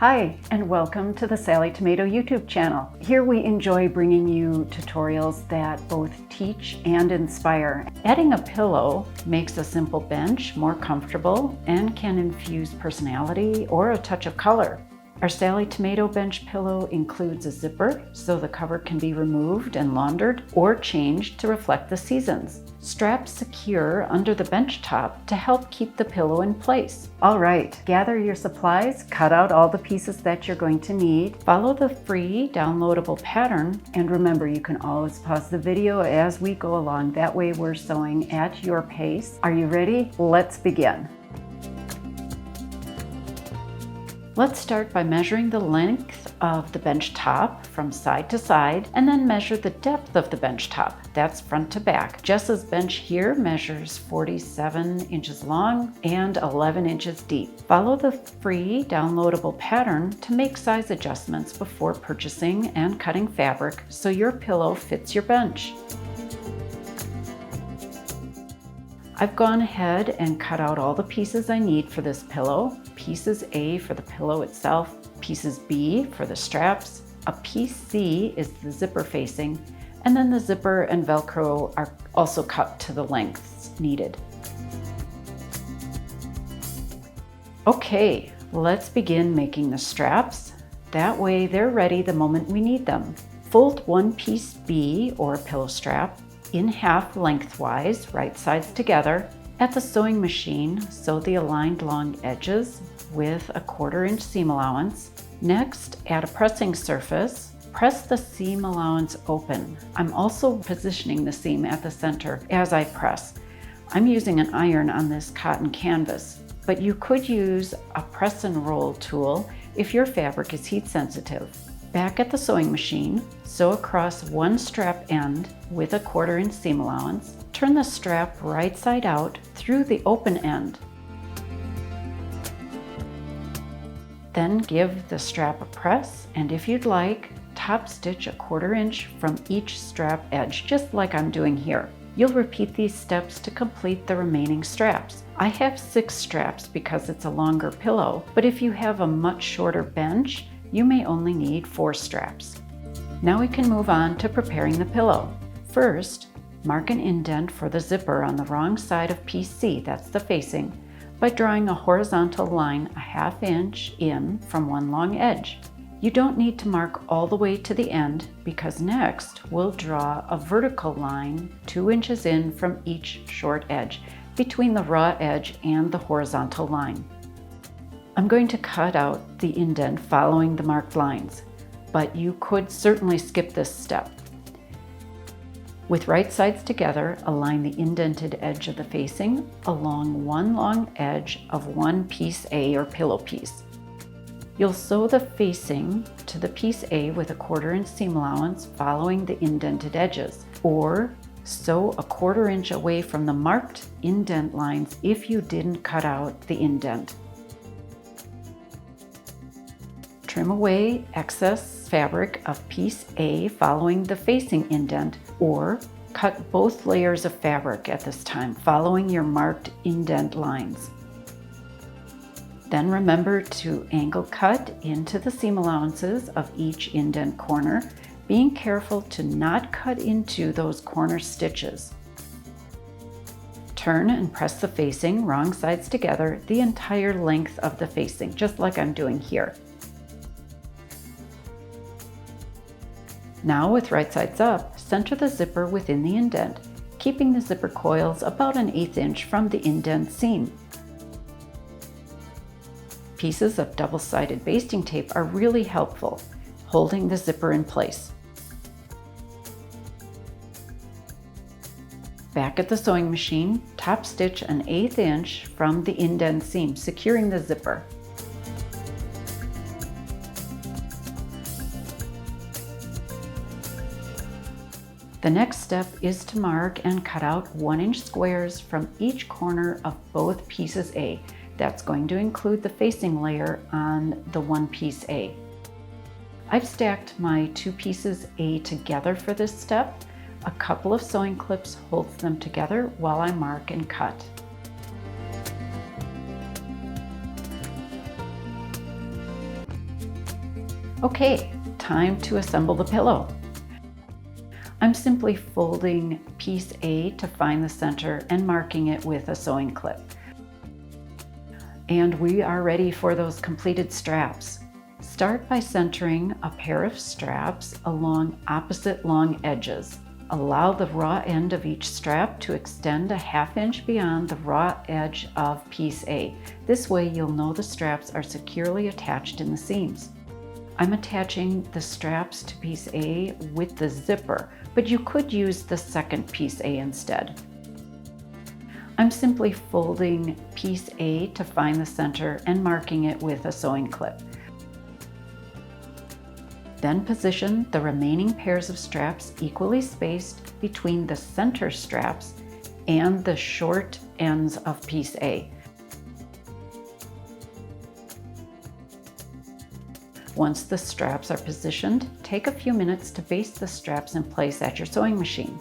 Hi, and welcome to the Sallie Tomato YouTube channel. Here we enjoy bringing you tutorials that both teach and inspire. Adding a pillow makes a simple bench more comfortable and can infuse personality or a touch of color. Our Sallie Tomato bench pillow includes a zipper so the cover can be removed and laundered or changed to reflect the seasons. Straps secure under the bench top to help keep the pillow in place. All right, gather your supplies, cut out all the pieces that you're going to need, follow the free downloadable pattern, and remember you can always pause the video as we go along. That way we're sewing at your pace. Are you ready? Let's begin. Let's start by measuring the length of the bench top from side to side and then measure the depth of the bench top. That's front to back. Jess's bench here measures 47 inches long and 11 inches deep. Follow the free downloadable pattern to make size adjustments before purchasing and cutting fabric so your pillow fits your bench. I've gone ahead and cut out all the pieces I need for this pillow. Pieces A for the pillow itself, pieces B for the straps, a piece C is the zipper facing, and then the zipper and Velcro are also cut to the lengths needed. Okay, let's begin making the straps. That way they're ready the moment we need them. Fold one piece B or pillow strap in half lengthwise, right sides together. At the sewing machine, sew the aligned long edges with a 1/4 inch seam allowance. Next, add a pressing surface. Press the seam allowance open. I'm also positioning the seam at the center as I press. I'm using an iron on this cotton canvas, but you could use a press and roll tool if your fabric is heat sensitive. Back at the sewing machine, sew across one strap end with a 1/4 inch seam allowance. Turn the strap right side out through the open end. Then give the strap a press, and if you'd like, top stitch a 1/4 inch from each strap edge, just like I'm doing here. You'll repeat these steps to complete the remaining straps. I have 6 straps because it's a longer pillow, but if you have a much shorter bench, you may only need 4 straps. Now we can move on to preparing the pillow. First, mark an indent for the zipper on the wrong side of piece C, that's the facing, by drawing a horizontal line a 1/2 inch in from one long edge. You don't need to mark all the way to the end because next we'll draw a vertical line 2 inches in from each short edge between the raw edge and the horizontal line. I'm going to cut out the indent following the marked lines, but you could certainly skip this step. With right sides together, align the indented edge of the facing along one long edge of one piece A or pillow piece. You'll sew the facing to the piece A with a 1/4 inch seam allowance following the indented edges, or sew a 1/4 inch away from the marked indent lines if you didn't cut out the indent. Trim away excess fabric of piece A following the facing indent, or cut both layers of fabric at this time following your marked indent lines. Then remember to angle cut into the seam allowances of each indent corner, being careful to not cut into those corner stitches. Turn and press the facing wrong sides together the entire length of the facing, just like I'm doing here. Now with right sides up, center the zipper within the indent, keeping the zipper coils about an 1/8 inch from the indent seam. Pieces of double-sided basting tape are really helpful, holding the zipper in place. Back at the sewing machine, top stitch an 1/8 inch from the indent seam, securing the zipper. The next step is to mark and cut out 1-inch squares from each corner of both pieces A. That's going to include the facing layer on the one piece A. I've stacked my 2 pieces A together for this step. A couple of sewing clips holds them together while I mark and cut. Okay, time to assemble the pillow. I'm simply folding piece A to find the center and marking it with a sewing clip. And we are ready for those completed straps. Start by centering a pair of straps along opposite long edges. Allow the raw end of each strap to extend a ½ inch beyond the raw edge of piece A. This way you'll know the straps are securely attached in the seams. I'm attaching the straps to piece A with the zipper, but you could use the second piece A instead. I'm simply folding piece A to find the center and marking it with a sewing clip. Then position the remaining pairs of straps equally spaced between the center straps and the short ends of piece A. Once the straps are positioned, take a few minutes to baste the straps in place at your sewing machine.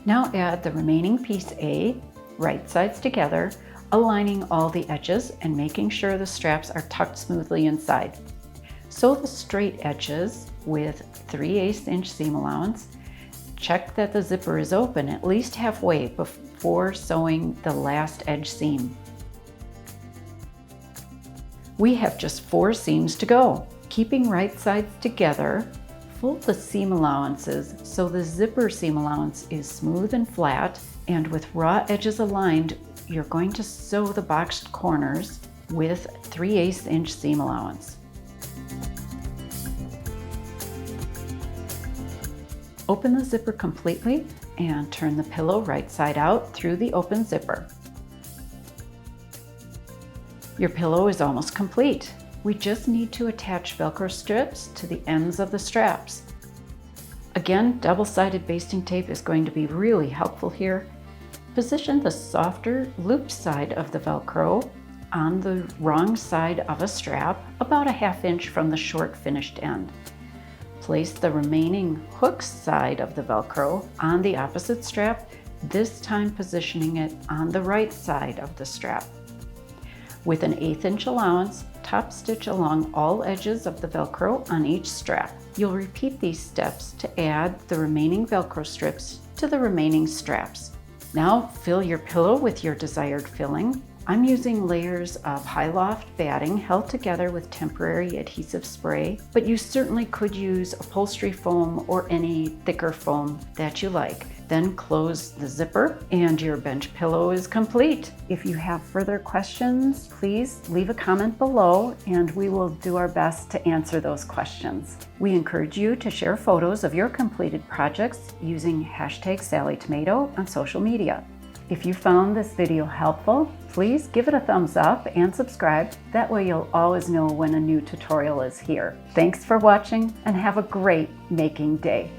Now add the remaining piece A, right sides together, aligning all the edges and making sure the straps are tucked smoothly inside. Sew the straight edges with 3/8 inch seam allowance. Check that the zipper is open at least halfway before sewing the last edge seam. We have just 4 seams to go. Keeping right sides together, fold the seam allowances so the zipper seam allowance is smooth and flat, and with raw edges aligned, you're going to sew the boxed corners with 3/8 inch seam allowance. Open the zipper completely and turn the pillow right side out through the open zipper. Your pillow is almost complete. We just need to attach Velcro strips to the ends of the straps. Again, double-sided basting tape is going to be really helpful here. Position the softer looped side of the Velcro on the wrong side of a strap, about a ½ inch from the short finished end. Place the remaining hook side of the Velcro on the opposite strap, this time positioning it on the right side of the strap. With an 1/8 inch allowance, top stitch along all edges of the Velcro on each strap. You'll repeat these steps to add the remaining Velcro strips to the remaining straps. Now fill your pillow with your desired filling. I'm using layers of high loft batting held together with temporary adhesive spray, but you certainly could use upholstery foam or any thicker foam that you like. Then close the zipper and your bench pillow is complete. If you have further questions, please leave a comment below and we will do our best to answer those questions. We encourage you to share photos of your completed projects using #SallieTomato on social media. If you found this video helpful, please give it a thumbs up and subscribe. That way you'll always know when a new tutorial is here. Thanks for watching and have a great making day.